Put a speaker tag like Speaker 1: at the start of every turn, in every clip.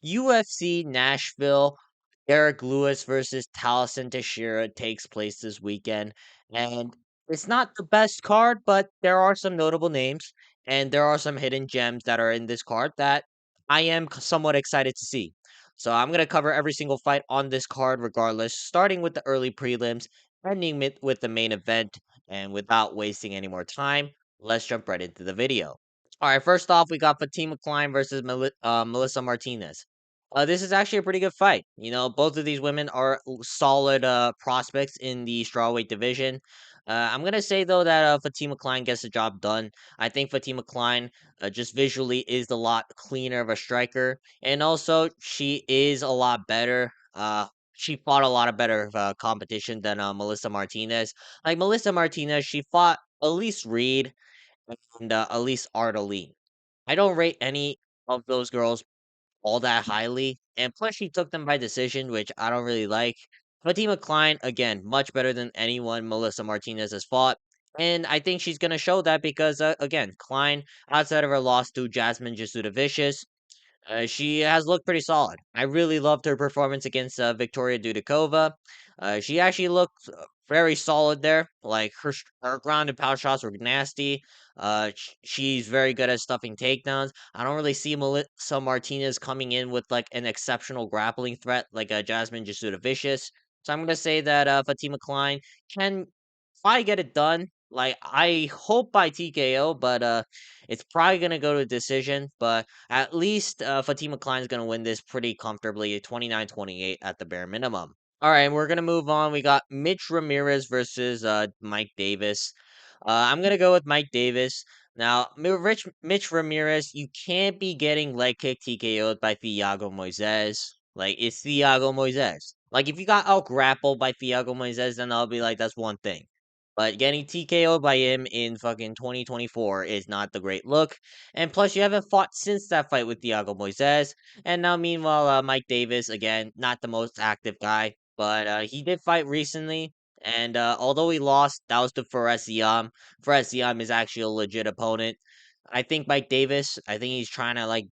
Speaker 1: UFC Nashville, Derrick Lewis versus Tallison Teixeira takes place this weekend. And it's not the best card, but there are some notable names and there are some hidden gems that are in this card that I am somewhat excited to see. So I'm going to cover every single fight on this card regardless, starting with the early prelims, ending with the main event. And without wasting any more time, let's jump right into the video. All right, first off, we got Fatima Kline versus Melissa Martinez. This is actually a pretty good fight. You know, both of these women are solid prospects in the strawweight division. I'm gonna say though that Fatima Kline gets the job done. I think Fatima Kline just visually is a lot cleaner of a striker, and also she is a lot better. She fought a lot of better competition than Melissa Martinez. Like Melissa Martinez, she fought Elise Reed and Elise Ardeline. I don't rate any of those girls all that highly, and plus she took them by decision, which I don't really like. Fatima Kline, again, much better than anyone Melissa Martinez has fought. And I think she's going to show that because, again, Kline, outside of her loss to Jasmine Jesuda Vicious, she has looked pretty solid. I really loved her performance against Victoria Dudikova. She actually looked very solid there. Like her ground and pound shots were nasty. She's very good at stuffing takedowns. I don't really see Melissa Martinez coming in with like an exceptional grappling threat like Jasmine Jesuda Vicious. So I'm gonna say that Fatima Kline can probably get it done. Like I hope by TKO, but it's probably gonna go to a decision. But at least Fatima Kline's going to win this pretty comfortably, 29-28 at the bare minimum. All right, we're going to move on. We got Mitch Ramirez versus Mike Davis. I'm going to go with Mike Davis. Now, Mitch Ramirez, you can't be getting leg kick TKO'd by Thiago Moises. Like, it's Thiago Moises. Like, if you got out grappled by Thiago Moises, then I'll be like, that's one thing. But getting TKO'd by him in fucking 2024 is not the great look. And plus, you haven't fought since that fight with Thiago Moises. And now, meanwhile, Mike Davis, again, not the most active guy, but he did fight recently. And although he lost, that was to Fares Ziam. Fares Ziam is actually a legit opponent. I think Mike Davis, I think he's trying to, like,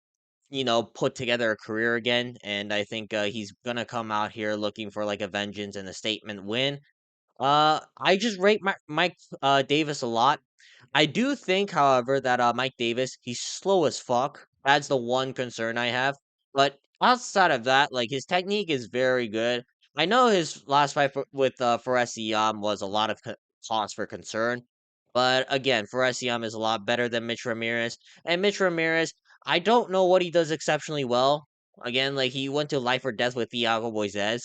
Speaker 1: put together a career again. And I think he's going to come out here looking for, like, a vengeance and a statement win. I just rate Mike Davis a lot. I do think, however, that Mike Davis, he's slow as fuck. That's the one concern I have. But outside of that, like his technique is very good. I know his last fight with Faresiam was a lot of cause for concern. But again, Faresiam is a lot better than Mitch Ramirez. And Mitch Ramirez, I don't know what he does exceptionally well. Again, like he went to life or death with Thiago Moises.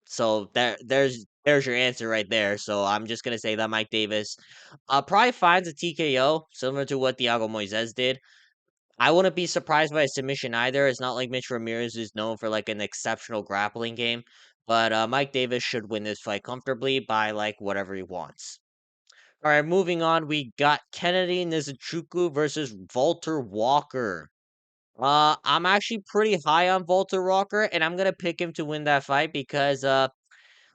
Speaker 1: So there's your answer right there. So I'm just gonna say that Mike Davis probably finds a TKO similar to what Thiago Moises did. I wouldn't be surprised by a submission either. It's not like Mitch Ramirez is known for like an exceptional grappling game, but Mike Davis should win this fight comfortably by like whatever he wants. All right, moving on, we got Kennedy Nzechukwu versus Valter Walker. I'm actually pretty high on Valter Walker, and I'm gonna pick him to win that fight because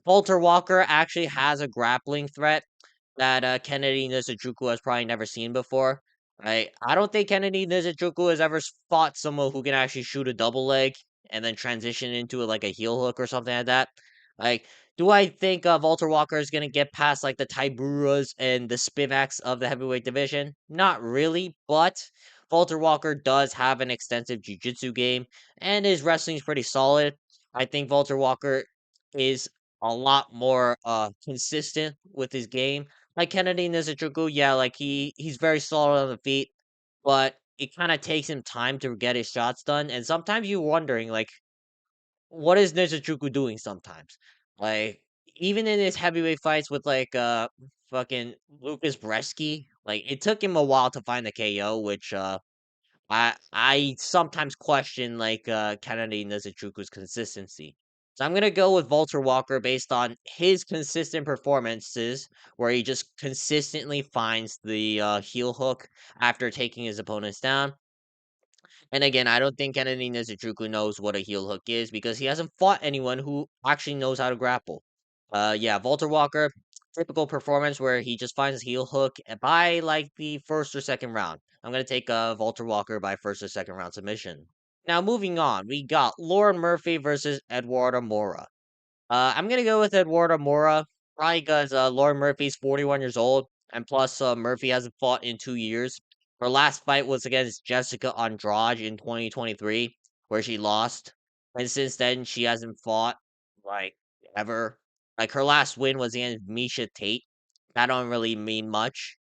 Speaker 1: Walter Walker actually has a grappling threat that Kennedy Nzechukwu has probably never seen before. Right? I don't think Kennedy Nzechukwu has ever fought someone who can actually shoot a double leg and then transition into like a heel hook or something like that. Like, do I think Walter Walker is gonna get past like the Taiburas and the Spivaks of the heavyweight division? Not really, but Walter Walker does have an extensive jiu-jitsu game and his wrestling is pretty solid. I think Walter Walker is a lot more consistent with his game. Like Kennedy Nzechukwu, yeah, like he's very solid on the feet, but it kind of takes him time to get his shots done. And sometimes you're wondering, like, what is Nzechukwu doing sometimes? Like, even in his heavyweight fights with like fucking Lucas Bresky, like it took him a while to find the KO, which I sometimes question like Kennedy Nzechukwu's consistency. So I'm gonna go with Walter Walker based on his consistent performances, where he just consistently finds the heel hook after taking his opponents down. And again, I don't think Kennedy Nzechukwu knows what a heel hook is because he hasn't fought anyone who actually knows how to grapple. Yeah, Walter Walker, typical performance where he just finds his heel hook by like the first or second round. I'm gonna take Walter Walker by first or second round submission. Now moving on, we got Lauren Murphy versus Eduarda Moura. I'm gonna go with Eduarda Moura, probably because Lauren Murphy's 41 years old, and plus Murphy hasn't fought in 2 years. Her last fight was against Jessica Andrade in 2023, where she lost, and since then she hasn't fought like ever. Like her last win was against Misha Tate. That don't really mean much.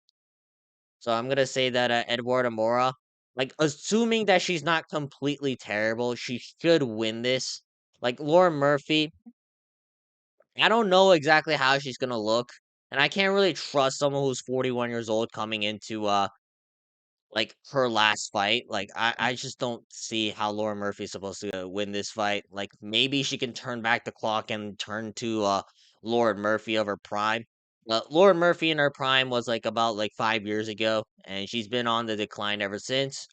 Speaker 1: So I'm gonna say that Eduarda Moura, like assuming that she's not completely terrible, she should win this. Like Lauren Murphy, I don't know exactly how she's gonna look, and I can't really trust someone who's 41 years old coming into like her last fight. Like I just don't see how Lauren Murphy's supposed to win this fight. Like maybe she can turn back the clock and turn to Lauren Murphy of her prime. Lauren Murphy in her prime was like about like 5 years ago, and she's been on the decline ever since.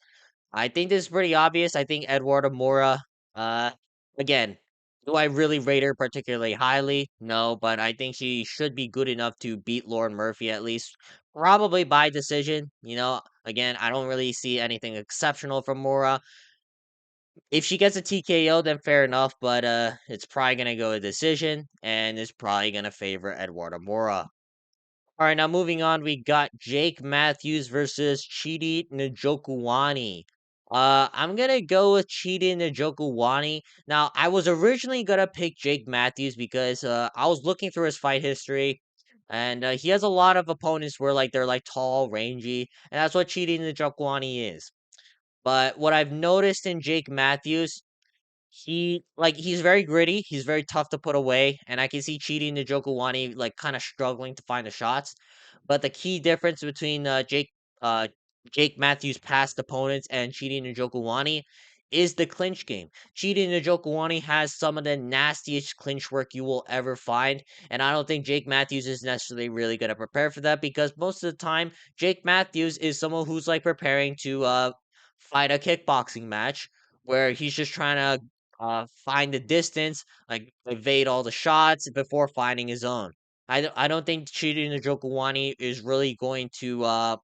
Speaker 1: I think this is pretty obvious. I think Eduarda Moura, uh, again, do I really rate her particularly highly? No, but I think she should be good enough to beat Lauren Murphy at least, probably by decision. Again, I don't really see anything exceptional from Moura. If she gets a TKO, then fair enough, but it's probably gonna go a decision, and it's probably gonna favor Eduarda Moura. All right, now moving on, we got Jake Matthews versus Chidi Njokuani. I'm gonna go with Chidi Njokuani. Now, I was originally gonna pick Jake Matthews because I was looking through his fight history, and he has a lot of opponents where like they're like tall, rangy, and that's what Chidi Njokuani is. But what I've noticed in Jake Matthews, he's very gritty, he's very tough to put away, and I can see Chidi Njokuani like kind of struggling to find the shots. But the key difference between uh Jake Matthews' past opponents and Chidi Njokuani is the clinch game. Chidi Njokuani has some of the nastiest clinch work you will ever find, and I don't think Jake Matthews is necessarily really gonna prepare for that because most of the time Jake Matthews is someone who's like preparing to fight a kickboxing match where he's just trying to find the distance, like evade all the shots before finding his own. I don't think Chidi Njokuani is really going to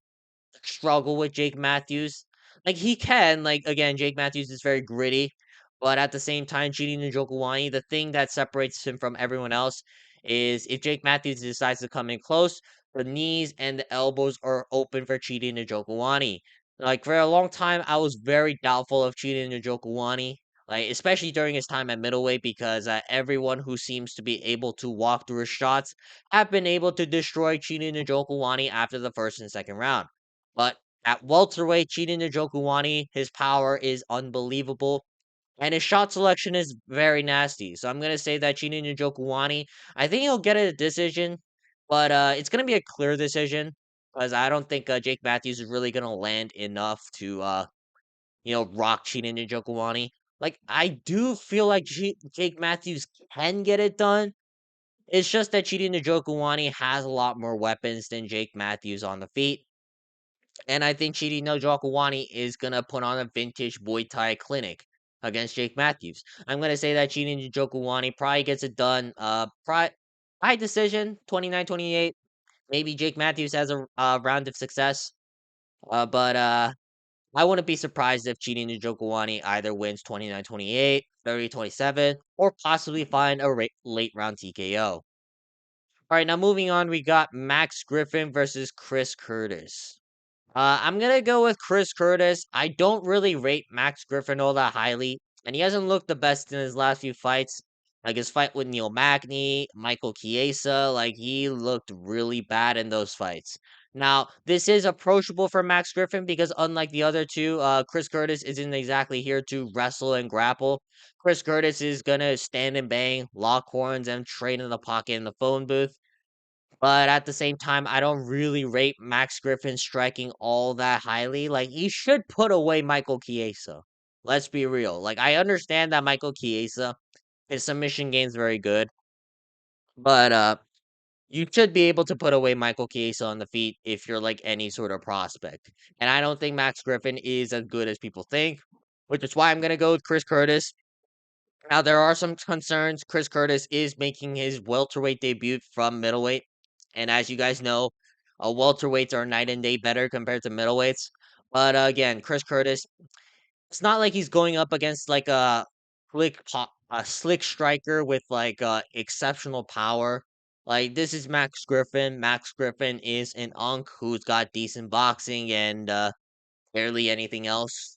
Speaker 1: struggle with Jake Matthews. Like he can, like again, Jake Matthews is very gritty, but at the same time, Chidi Njokuani, the thing that separates him from everyone else is if Jake Matthews decides to come in close, the knees and the elbows are open for Chidi Njokuani. Like for a long time, I was very doubtful of Chidi Njokuani. Like especially during his time at middleweight, because everyone who seems to be able to walk through his shots have been able to destroy Chidi Njokuani after the first and second round. But at welterweight, Chidi Njokuani, his power is unbelievable, and his shot selection is very nasty. So I'm gonna say that Chidi Njokuani, I think he'll get a decision, but it's gonna be a clear decision because I don't think Jake Matthews is really gonna land enough to rock Chidi Njokuani. Like I do feel like Jake Matthews can get it done. It's just that Chidi Njokuani has a lot more weapons than Jake Matthews on the feet. And I think Chidi Njokuani is gonna put on a vintage Muay Thai clinic against Jake Matthews. I'm gonna say that Chidi Njokuani probably gets it done. By decision, 29-28. Maybe Jake Matthews has a round of success. But I wouldn't be surprised if Chidi Njokuani either wins 29-28, 30-27, or possibly find a late round TKO. All right, now moving on, we got Max Griffin versus Chris Curtis. I'm gonna go with Chris Curtis. I don't really rate Max Griffin all that highly, and he hasn't looked the best in his last few fights. Like his fight with Neil Magny, Michael Chiesa, like he looked really bad in those fights. Now, this is approachable for Max Griffin because unlike the other two, Chris Curtis isn't exactly here to wrestle and grapple. Chris Curtis is gonna stand and bang, lock horns, and trade in the pocket in the phone booth. But at the same time, I don't really rate Max Griffin striking all that highly. Like, he should put away Michael Chiesa. Let's be real. Like, I understand that Michael Chiesa, his submission game's very good, but you should be able to put away Michael Chiesa on the feet if you're like any sort of prospect. And I don't think Max Griffin is as good as people think, which is why I'm gonna go with Chris Curtis. Now, there are some concerns. Chris Curtis is making his welterweight debut from middleweight. And as you guys know, welterweights are night and day better compared to middleweights. But again, Chris Curtis, It's not like he's going up against like a slick striker with like exceptional power. Like this is Max Griffin. Max Griffin is an unk who's got decent boxing and barely anything else.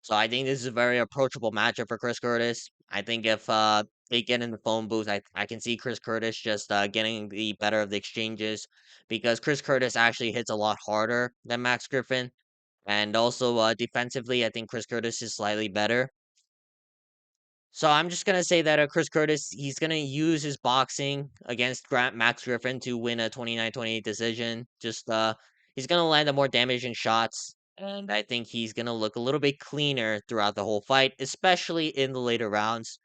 Speaker 1: So I think this is a very approachable matchup for Chris Curtis. I think if they get in the phone booth, I can see Chris Curtis just getting the better of the exchanges because Chris Curtis actually hits a lot harder than Max Griffin. And also defensively, I think Chris Curtis is slightly better. So I'm just gonna say that Chris Curtis, he's gonna use his boxing against Max Griffin to win a 29-28 decision. Just he's gonna land the more damaging shots, and I think he's gonna look a little bit cleaner throughout the whole fight, especially in the later rounds.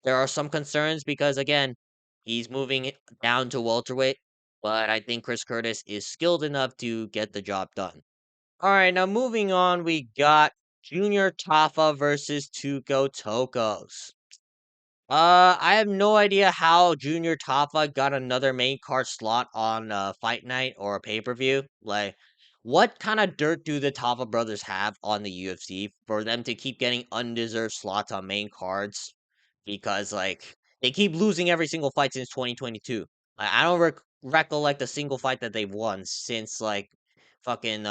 Speaker 1: There are some concerns because again, he's moving it down to welterweight, but I think Chris Curtis is skilled enough to get the job done. All right, now moving on, we got Junior Tafa versus Tuco Tokkos. I have no idea how Junior Tafa got another main card slot on Fight Night or a pay-per-view. Like, what kind of dirt do the Tafa brothers have on the UFC for them to keep getting undeserved slots on main cards? Because like they keep losing every single fight since 2022. I don't recollect a single fight that they've won since like fucking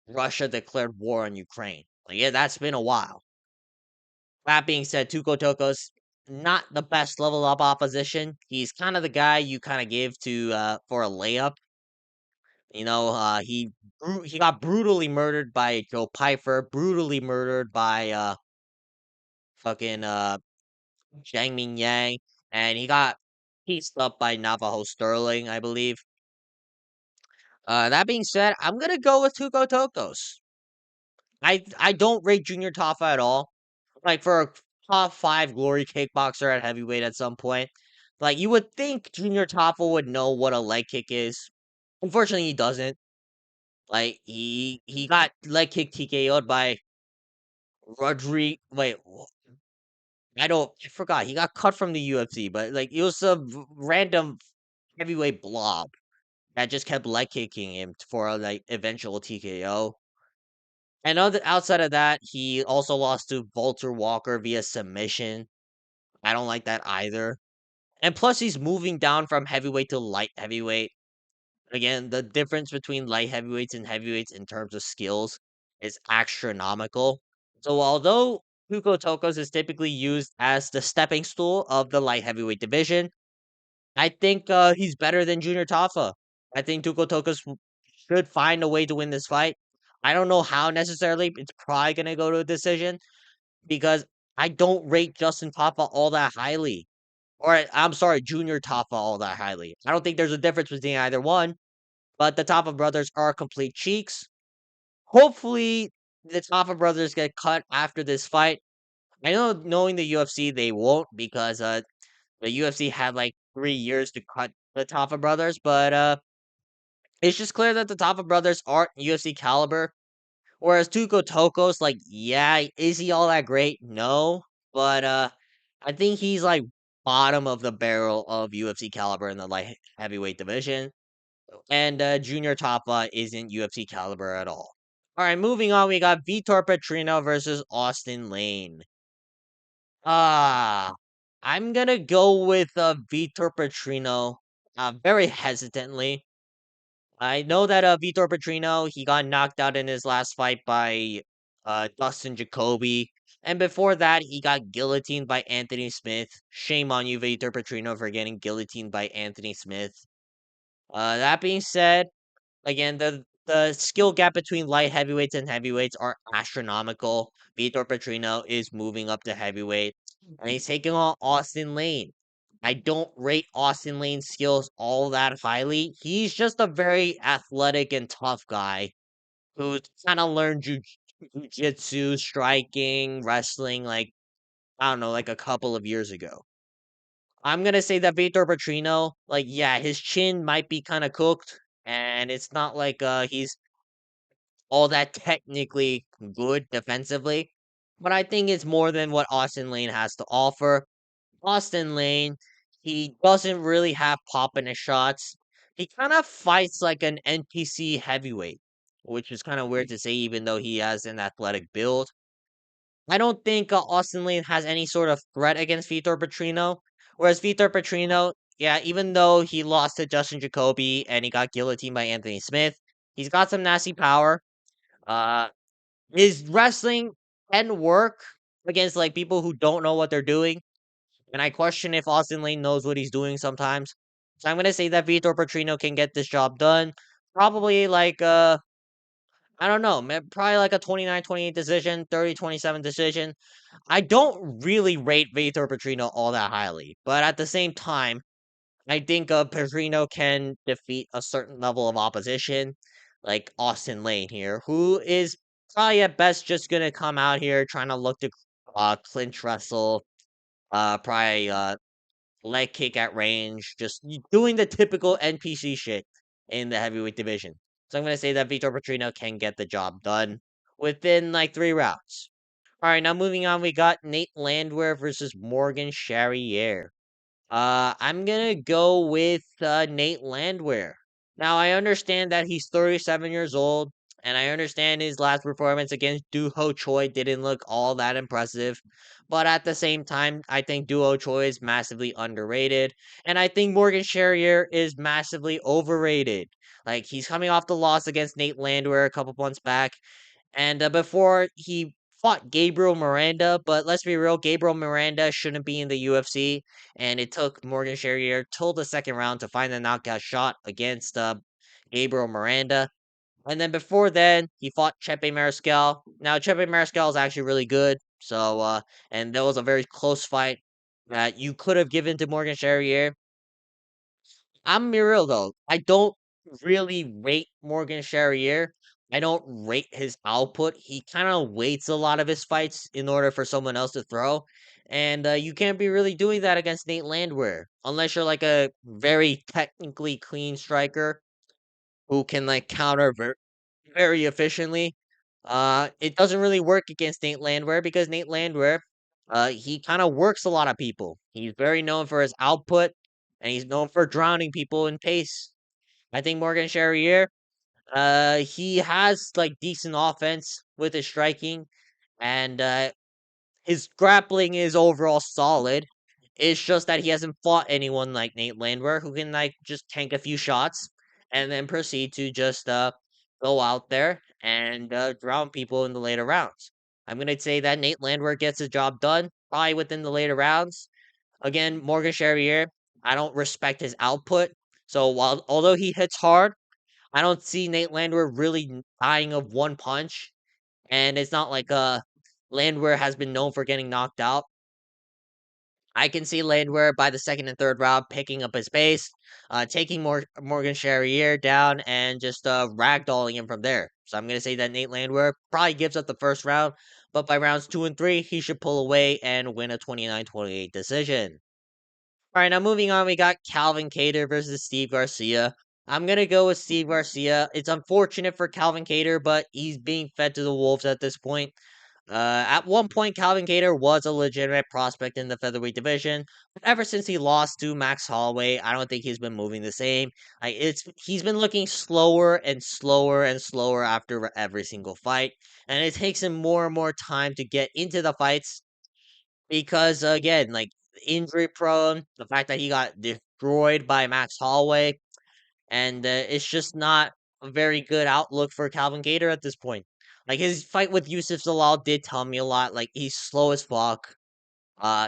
Speaker 1: Russia declared war on Ukraine. Like, yeah, that's been a while. That being said, Tuco Tokos, not the best level up opposition. He's kind of the guy you kind of give to for a layup. You know, he got brutally murdered by Joe Piper, brutally murdered by fucking Zhang Ming Yang, and he got pieced up by Navajo Sterling, I believe. That being said, I'm gonna go with Tuco Tokos. I don't rate Junior Tafa at all. Like for a top five glory kickboxer at heavyweight at some point. Like you would think Junior Tafa would know what a leg kick is. Unfortunately, he doesn't. Like he got leg kick TKO'd by Rodri. Wait, I forgot. He got cut from the UFC, but like it was a random heavyweight blob that just kept leg kicking him for a like eventual TKO. And outside of that, he also lost to Valter Walker via submission. I don't like that either. And plus, he's moving down from heavyweight to light heavyweight. Again, the difference between light heavyweights and heavyweights in terms of skills is astronomical. So, although Hugo Tokos is typically used as the stepping stool of the light heavyweight division, I think he's better than Junior Tafa. I think Tuco Tokos should find a way to win this fight. I don't know how necessarily. It's probably going to go to a decision because I don't rate Justin Tafa all that highly. Or I'm sorry, Junior Tafa all that highly. I don't think there's a difference between either one, but the Tafa brothers are complete cheeks. Hopefully, the Tafa brothers get cut after this fight. I know, knowing the UFC, they won't because the UFC had like 3 years to cut the Tafa brothers, but it's just clear that the Tafa brothers aren't UFC caliber. Whereas Tuco Tokos, like, yeah, is he all that great? No, but I think he's like bottom of the barrel of UFC caliber in the light heavyweight division, and Junior Tafa isn't UFC caliber at all. All right, moving on, we got Vitor Petrino versus Austin Lane. Ah, I'm gonna go with Vitor Petrino, very hesitantly. I know that Vitor Petrino, he got knocked out in his last fight by Dustin Jacoby. And before that, he got guillotined by Anthony Smith. Shame on you, Vitor Petrino, for getting guillotined by Anthony Smith. That being said, again, the skill gap between light heavyweights and heavyweights are astronomical. Vitor Petrino is moving up to heavyweight, and he's taking on Austin Lane. I don't rate Austin Lane's skills all that highly. He's just a very athletic and tough guy who's kind of learned jujitsu, striking, wrestling, like, I don't know, like a couple of years ago. I'm gonna say that Vitor Petrino, like, yeah, his chin might be kind of cooked, and it's not like he's all that technically good defensively, but I think it's more than what Austin Lane has to offer. Austin Lane, he doesn't really have pop in his shots. He kind of fights like an NPC heavyweight, which is kind of weird to say, even though he has an athletic build. I don't think Austin Lane has any sort of threat against Vitor Petrino. Whereas Vitor Petrino, yeah, even though he lost to Justin Jacoby and he got guillotined by Anthony Smith, he's got some nasty power. Uh, his wrestling can work against like people who don't know what they're doing, and I question if Austin Lane knows what he's doing sometimes. So I'm gonna say that Vitor Petrino can get this job done. Probably like I don't know, probably like a 29-28 decision, 30-27 decision. I don't really rate Vitor Petrino all that highly, but at the same time, I think Petrino can defeat a certain level of opposition, like Austin Lane here, who is probably at best just gonna come out here trying to look to clinch wrestle, probably leg kick at range, just doing the typical NPC shit in the heavyweight division. So I'm gonna say that Vitor Petrino can get the job done within like 3 rounds. All right, now moving on, we got Nate Landwehr versus Morgan Charriere. I'm gonna go with Nate Landwehr. Now I understand that he's 37 years old, and I understand his last performance against Duho Choi didn't look all that impressive. But at the same time, I think Duho Choi is massively underrated, and I think Morgan Charriere is massively overrated. Like he's coming off the loss against Nate Landwehr a couple months back, and before he fought Gabriel Miranda, but let's be real, Gabriel Miranda shouldn't be in the UFC, and it took Morgan Charriere till the second round to find the knockout shot against Gabriel Miranda. And then before then, he fought Chepe Mariscal. Now Chepe Mariscal is actually really good, so and that was a very close fight that you could have given to Morgan Charriere. I'm be real though. I don't really rate Morgan Charriere. I don't rate his output. He kind of waits a lot of his fights in order for someone else to throw. And you can't be really doing that against Nate Landwehr unless you're like a very technically clean striker who can like counter very efficiently. It doesn't really work against Nate Landwehr because Nate Landwehr, he kind of works a lot of people. He's very known for his output, and he's known for drowning people in pace. I think Morgan Charriere, he has like decent offense with his striking, and his grappling is overall solid. It's just that he hasn't fought anyone like Nate Landwehr who can like just tank a few shots and then proceed to just go out there and drown people in the later rounds. I'm gonna say that Nate Landwehr gets the job done probably within the later rounds. Again, Morgan Charriere, I don't respect his output. So while although he hits hard, I don't see Nate Landwehr really dying of one punch. And it's not like Landwehr has been known for getting knocked out. I can see Landwehr by the second and third round picking up his pace, taking Morgan Charriere down, and just ragdolling him from there. So I'm going to say that Nate Landwehr probably gives up the first round, but by rounds 2 and 3, he should pull away and win a 29-28 decision. All right, now moving on, we got Calvin Kattar versus Steve Garcia. I'm going to go with Steve Garcia. It's unfortunate for Calvin Kattar, but he's being fed to the wolves at this point. At one point, Calvin Kattar was a legitimate prospect in the featherweight division, but ever since he lost to Max Holloway, I don't think he's been moving the same. Like he's been looking slower and slower and slower after every single fight, and it takes him more and more time to get into the fights because again, like injury prone, the fact that he got destroyed by Max Holloway, and it's just not a very good outlook for Calvin Kattar at this point. Like his fight with Yusuf Zalal did tell me a lot. Like he's slow as fuck.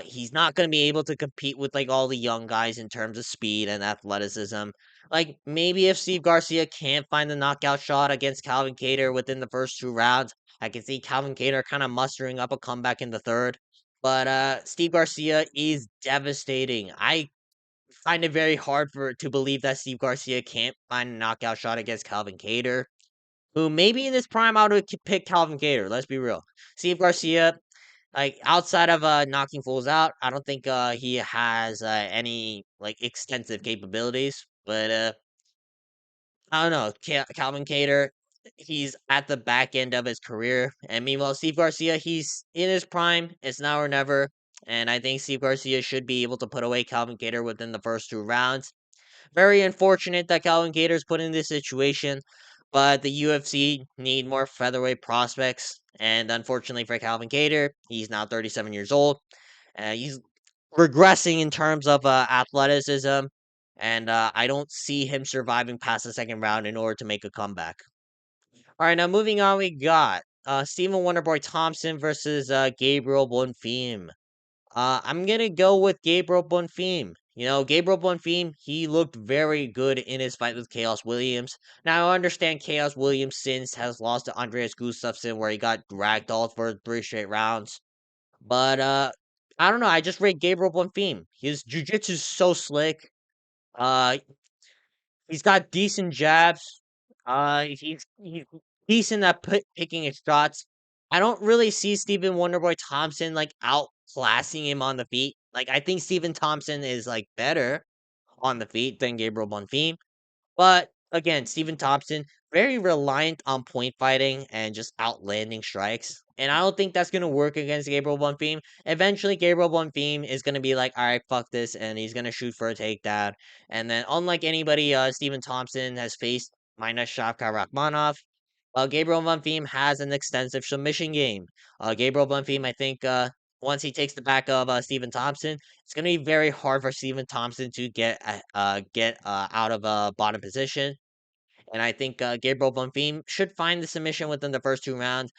Speaker 1: He's not gonna be able to compete with like all the young guys in terms of speed and athleticism. Like maybe if Steve Garcia can't find the knockout shot against Calvin Kattar within the first 2 rounds, I can see Calvin Kattar kind of mustering up a comeback in the third. But Steve Garcia is devastating. I find it very hard for to believe that Steve Garcia can't find a knockout shot against Calvin Kattar, who maybe in his prime I would pick Calvin Kattar. Let's be real. Steve Garcia, like outside of knocking fools out, I don't think he has any like extensive capabilities. But I don't know. Calvin Kattar, he's at the back end of his career, and meanwhile Steve Garcia, he's in his prime. It's now or never. And I think Steve Garcia should be able to put away Calvin Kattar within the first 2 rounds. Very unfortunate that Calvin Kattar's put in this situation, but the UFC need more featherweight prospects. And unfortunately for Calvin Kattar, he's now 37 years old. He's regressing in terms of athleticism, and I don't see him surviving past the second round in order to make a comeback. All right, now moving on, we got Stephen Wonderboy Thompson versus Gabriel Bonfim. I'm gonna go with Gabriel Bonfim. You know, Gabriel Bonfim, he looked very good in his fight with Chaos Williams. Now, I understand Chaos Williams since has lost to Andreas Gustafsson, where he got ragdolled for 3 straight rounds. But I don't know. I just rate Gabriel Bonfim. His jiu-jitsu is so slick. Uh, he's got decent jabs. He's decent at picking his shots. I don't really see Stephen Wonderboy Thompson like outclassing him on the feet. Like I think Stephen Thompson is like better on the feet than Gabriel Bonfim. But again, Stephen Thompson, very reliant on point fighting and just outlanding strikes. And I don't think that's going to work against Gabriel Bonfim. Eventually, Gabriel Bonfim is going to be like, all right, fuck this. And he's going to shoot for a takedown. And then, unlike anybody Stephen Thompson has faced, minus Shavkat Rakhmonov, Gabriel Bonfim has an extensive submission game. Gabriel Bonfim, I think, once he takes the back of Stephen Thompson, it's going to be very hard for Stephen Thompson to get out of a bottom position. And I think Gabriel Bonfim should find the submission within the first 2 rounds.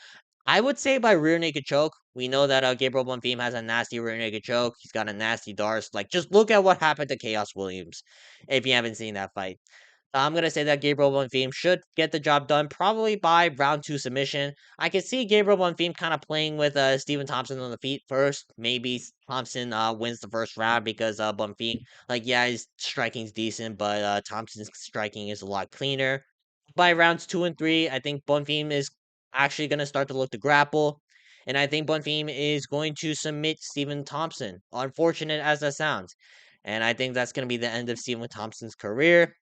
Speaker 1: I would say by rear naked choke. We know that Gabriel Bonfim has a nasty rear naked choke. He's got a nasty darce. Like, just look at what happened to Chaos Williams if you haven't seen that fight. I'm gonna say that Gabriel Bonfim should get the job done probably by round 2 submission. I can see Gabriel Bonfim kind of playing with Stephen Thompson on the feet first. Maybe Thompson wins the first round because Bonfim, like, yeah, his striking's decent, but Thompson's striking is a lot cleaner. By rounds 2 and 3, I think Bonfim is actually gonna start to look to grapple. And I think Bonfim is going to submit Stephen Thompson, unfortunate as that sounds. And I think that's going to be the end of Stephen Thompson's career.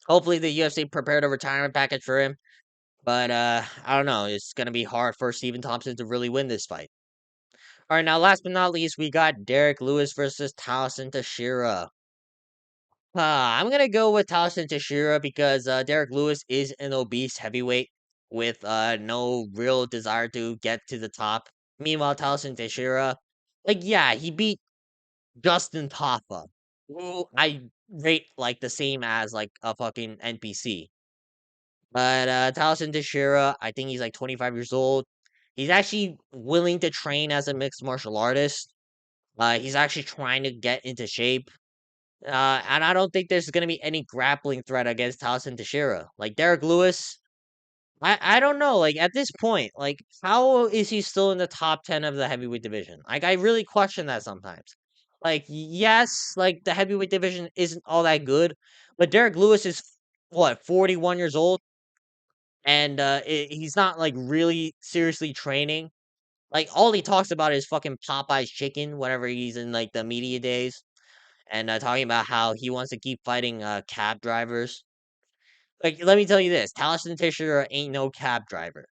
Speaker 1: Hopefully, the UFC prepared a retirement package for him, but I don't know. It's gonna be hard for Stephen Thompson to really win this fight. All right, now last but not least, we got Derrick Lewis versus Tallison Teixeira. I'm gonna go with Tallison Teixeira because Derrick Lewis is an obese heavyweight with no real desire to get to the top. Meanwhile, Tallison Teixeira, like, yeah, he beat Justin Tafa, who I rate like the same as like a fucking NPC. But Tallison Teixeira, I think he's like 25 years old. He's actually willing to train as a mixed martial artist. He's actually trying to get into shape. And I don't think there's going to be any grappling threat against Tallison Teixeira. Like Derek Lewis, I don't know. Like at this point, like how is he still in the top 10 of the heavyweight division? Like I really question that sometimes. Like yes, like the heavyweight division isn't all that good, but Derek Lewis is what 41 years old and he's not like really seriously training. Like all he talks about is fucking Popeye's chicken whenever he's in like the media days, and talking about how he wants to keep fighting cab drivers. Like, let me tell you this: Tallison Teixeira ain't no cab driver.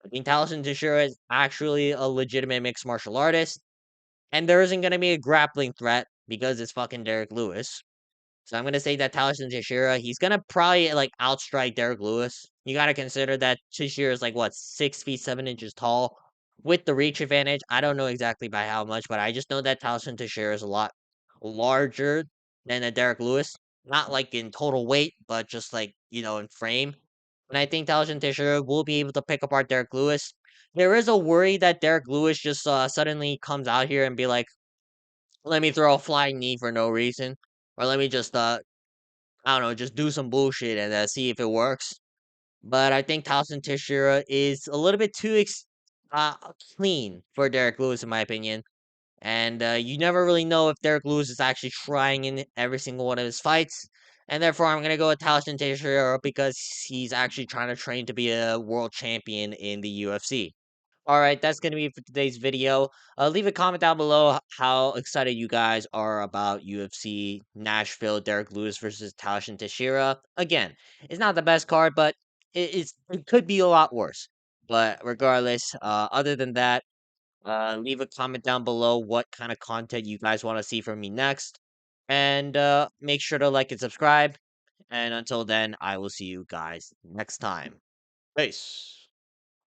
Speaker 1: I mean, Tallison Teixeira is actually a legitimate mixed martial artist, and there isn't gonna be a grappling threat because it's fucking Derek Lewis. So I'm gonna say that Tallison Teixeira, he's gonna probably like outstrike Derek Lewis. You gotta consider that Teixeira is like what 6 feet 7 inches tall with the reach advantage. I don't know exactly by how much, but I just know that Tallison Teixeira is a lot larger than a Derek Lewis. Not like in total weight, but just like in frame. And I think Tallison Teixeira will be able to pick apart Derek Lewis. There is a worry that Derek Lewis just suddenly comes out here and be like, "Let me throw a flying knee for no reason," or let me just I don't know, just do some bullshit and see if it works. But I think Towson Teixeira is a little bit too uh, clean for Derek Lewis, in my opinion. And you never really know if Derek Lewis is actually trying in every single one of his fights. And therefore, I'm going to go with Towson Teixeira because he's actually trying to train to be a world champion in the UFC. All right, that's going to be it for today's video. Leave a comment down below how excited you guys are about UFC Nashville, Derek Lewis versus Talishan Teixeira. Again, it's not the best card, but it could be a lot worse. But regardless, other than that, leave a comment down below what kind of content you guys want to see from me next. And make sure to like and subscribe. And until then, I will see you guys next time. Peace.